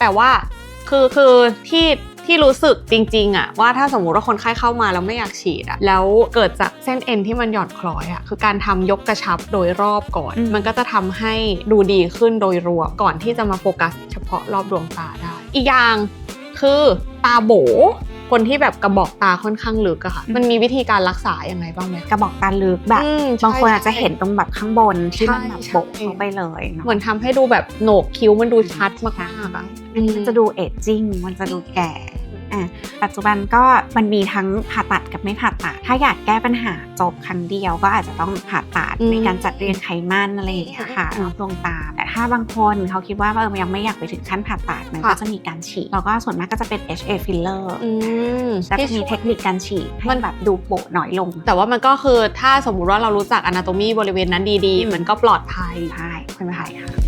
แต่ว่าคือที่รู้สึกจริงๆอะว่าถ้าสมมุติว่าคนไข้เข้ามาแล้วไม่อยากฉีดอะแล้วเกิดจากเส้นเอ็นที่มันหย่อนคล้อยอะคือการทำยกกระชับโดยรอบก่อนมันก็จะทำให้ดูดีขึ้นโดยรวมก่อนที่จะมาโฟกัสเฉพาะรอบดวงตาได้อีกอย่างคือตาโบคนที่แบบกระบอกตาค่อนข้างลึกอะค่ะมันมีวิธีการรักษายังไงบ้างไหมกระบอกตาลึกแบบบางคนอาจจะเห็นตรงแบบข้างบนที่มันแบบโบกเข้าไปเลยเหมือนทำให้ดูแบบโหนกคิ้วมันดูชัดมากๆอะมันจะดูเอจจิ้งมันจะดูแก่ปัจจุบันก็มันมีทั้งผ่าตัดกับไม่ผ่าตัดถ้าอยากแก้ปัญหาจบครั้งเดียวก็อาจจะต้องผ่าตัดในการจัดเรียงไขมันอะไรอย่างเงี้ยค่ะรอบดวงตาแต่ถ้าบางคนเขาคิดว่ายังไม่อยากไปถึงขั้นผ่าตัดมันก็จะมีการฉีดแล้วก็ส่วนมากก็จะเป็น HA filler จะมีเทคนิคการฉีดให้แบบดูโปะน้อยลงแต่ว่ามันก็คือถ้าสมมุติว่าเรารู้จัก anatomy บริเวณนั้นดีๆมันก็ปลอดภัยใช่ไม่เป็นไรค่ะ